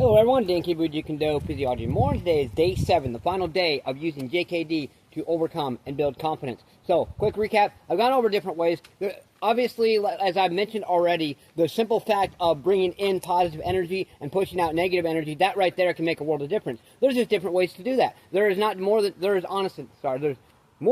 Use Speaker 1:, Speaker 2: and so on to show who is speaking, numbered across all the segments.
Speaker 1: Hello everyone, Dan Kibu, you can do Physiology. More today is day 7, the final day of using JKD to overcome and build confidence. So, quick recap, I've gone over different ways. Obviously, as I've mentioned already, the simple fact of bringing in positive energy and pushing out negative energy, that right there can make a world of difference. There's just different ways to do that. There's more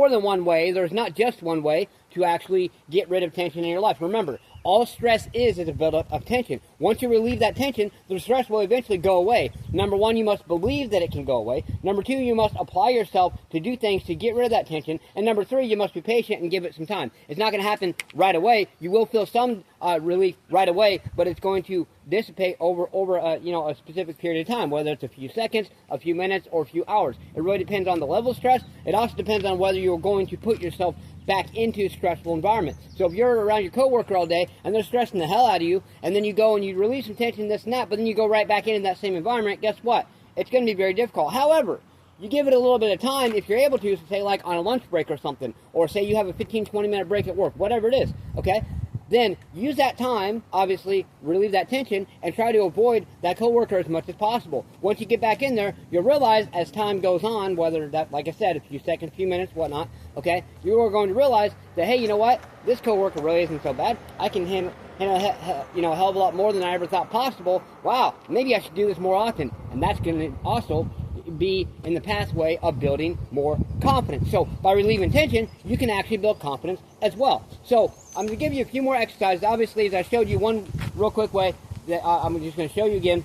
Speaker 1: than one way. There's not just one way to actually get rid of tension in your life. Remember, all stress is a buildup of tension. Once you relieve that tension, the stress will eventually go away. Number one, you must believe that it can go away. Number two, you must apply yourself to do things to get rid of that tension. And number three, you must be patient and give it some time. It's not going to happen right away. You will feel some relief right away, but it's going to dissipate over a specific period of time, whether it's a few seconds, a few minutes, or a few hours. It really depends on the level of stress. It also depends on whether you're going to put yourself back into a stressful environment. So if you're around your coworker all day and they're stressing the hell out of you, and then you go and you release some tension, this and that, but then you go right back into that same environment, guess what? It's going to be very difficult. However, you give it a little bit of time if you're able to, say like on a lunch break or something, or say you have a 15-20 minute break at work, whatever it is, okay? Then use that time, obviously, relieve that tension, and try to avoid that coworker as much as possible. Once you get back in there, you'll realize as time goes on, whether that, like I said, a few seconds, a few minutes, whatnot, okay, you are going to realize that, hey, you know what? This coworker really isn't so bad. I can handle a hell of a lot more than I ever thought possible. Wow, maybe I should do this more often. And that's going to also be in the pathway of building more confidence. So by relieving tension, you can actually build confidence as well. So I'm going to give you a few more exercises. Obviously, as I showed you one real quick way that I'm just going to show you again,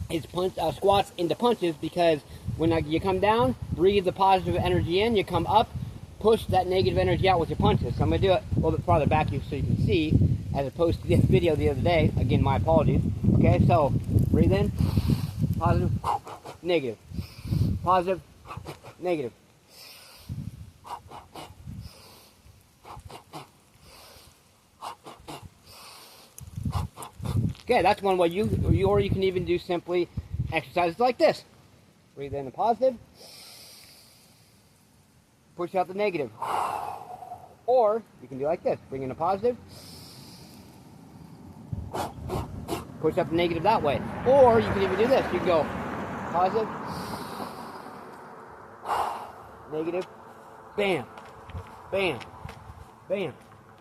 Speaker 1: is squats into punches, because when you come down, breathe the positive energy in, you come up, push that negative energy out with your punches. So I'm going to do it a little bit farther back so you can see, as opposed to this video the other day. Again, my apologies. Okay, so breathe in, positive, negative, positive, negative. Okay, that's one way. Or you can even do simply exercises like this. Breathe in the positive, push out the negative. Or you can do like this. Bring in a positive, push up the negative that way. Or you can even do this. You can go positive, negative, bam, bam, bam.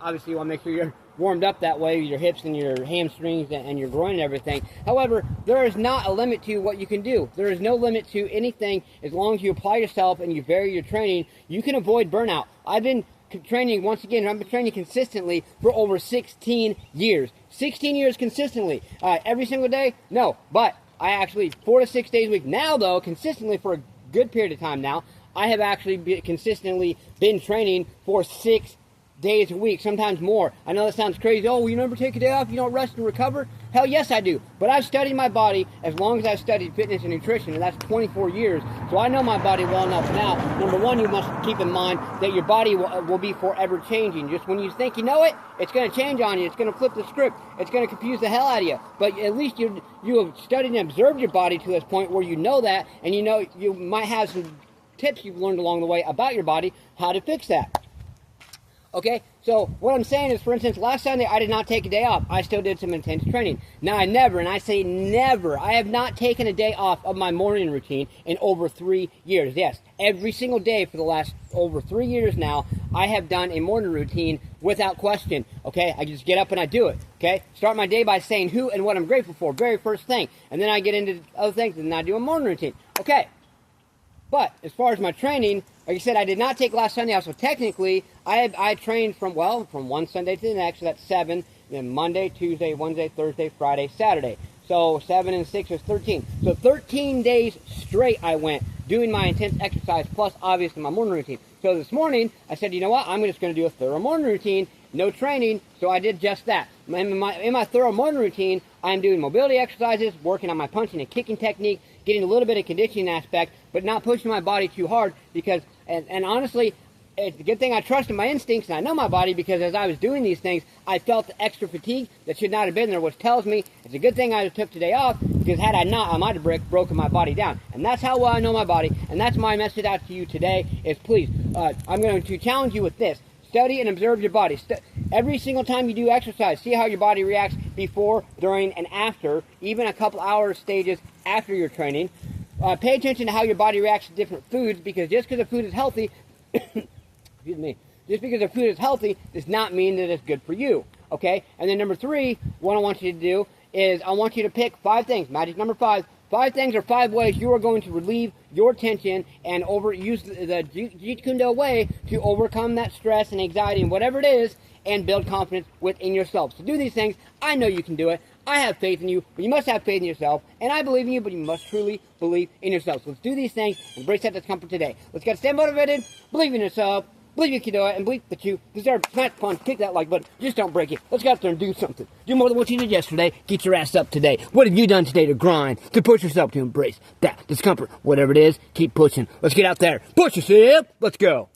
Speaker 1: Obviously, you want to make sure you're warmed up that way, your hips and your hamstrings and your groin and everything. However, there is not a limit to what you can do. There is no limit to anything as long as you apply yourself and you vary your training. You can avoid burnout. I've been training, once again, I've been training consistently for over 16 years. 16 years consistently. Every single day? No. But I actually, 4 to 6 days a week. Now, though, consistently for a good period of time now, I have actually consistently been training for 6 days a week, sometimes more. I know that sounds crazy. Oh, you never take a day off? You don't rest and recover? Hell yes, I do. But I've studied my body as long as I've studied fitness and nutrition, and that's 24 years. So I know my body well enough now. Number one, you must keep in mind that your body will be forever changing. Just when you think you know it, it's going to change on you. It's going to flip the script. It's going to confuse the hell out of you. But at least you have studied and observed your body to this point where you know that, and you know you might have some tips you've learned along the way about your body, how to fix that. Okay, so what I'm saying is, for instance, last Sunday I did not take a day off. I still did some intense training. Now I never, and I say never, I have not taken a day off of my morning routine in over 3 years. Yes, every single day for the last over 3 years now, I have done a morning routine without question. Okay, I just get up and I do it. Okay, start my day by saying who and what I'm grateful for, very first thing. And then I get into other things and then I do a morning routine. Okay. But as far as my training, like I said, I did not take last Sunday off, so technically I trained from one Sunday to the next, so that's 7, then Monday, Tuesday, Wednesday, Thursday, Friday, Saturday. So 7 and 6 is 13. So 13 days straight I went doing my intense exercise, plus obviously my morning routine. So this morning, I said, you know what, I'm just going to do a thorough morning routine, no training, so I did just that. In my thorough morning routine, I'm doing mobility exercises, working on my punching and kicking technique, getting a little bit of conditioning aspect, but not pushing my body too hard, because, and honestly, it's a good thing I trust in my instincts and I know my body, because as I was doing these things, I felt the extra fatigue that should not have been there, which tells me it's a good thing I took today off, because had I not, I might have broken my body down. And that's how well I know my body, and that's my message out to you today, is please, I'm going to challenge you with this. Study and observe your body. Every single time you do exercise, see how your body reacts. before, during, and after, even a couple hours stages after your training. Pay attention to how your body reacts to different foods, because just because the food is healthy, excuse me, just because the food is healthy does not mean that it's good for you, okay? And then number 3, what I want you to do is I want you to pick 5 things, magic number 5, 5 things or 5 ways you are going to relieve your tension and use the Jeet Kune way to overcome that stress and anxiety and whatever it is, and build confidence within yourself. So do these things. I know you can do it. I have faith in you, but you must have faith in yourself. And I believe in you, but you must truly believe in yourself. So let's do these things and embrace that discomfort today. Let's get stay motivated, believe in yourself, believe you can do it, and believe that you deserve to smash punch, kick that like button. Just don't break it. Let's get out there and do something. Do more than what you did yesterday. Get your ass up today. What have you done today to grind, to push yourself, to embrace that discomfort? Whatever it is, keep pushing. Let's get out there. Push yourself. Let's go.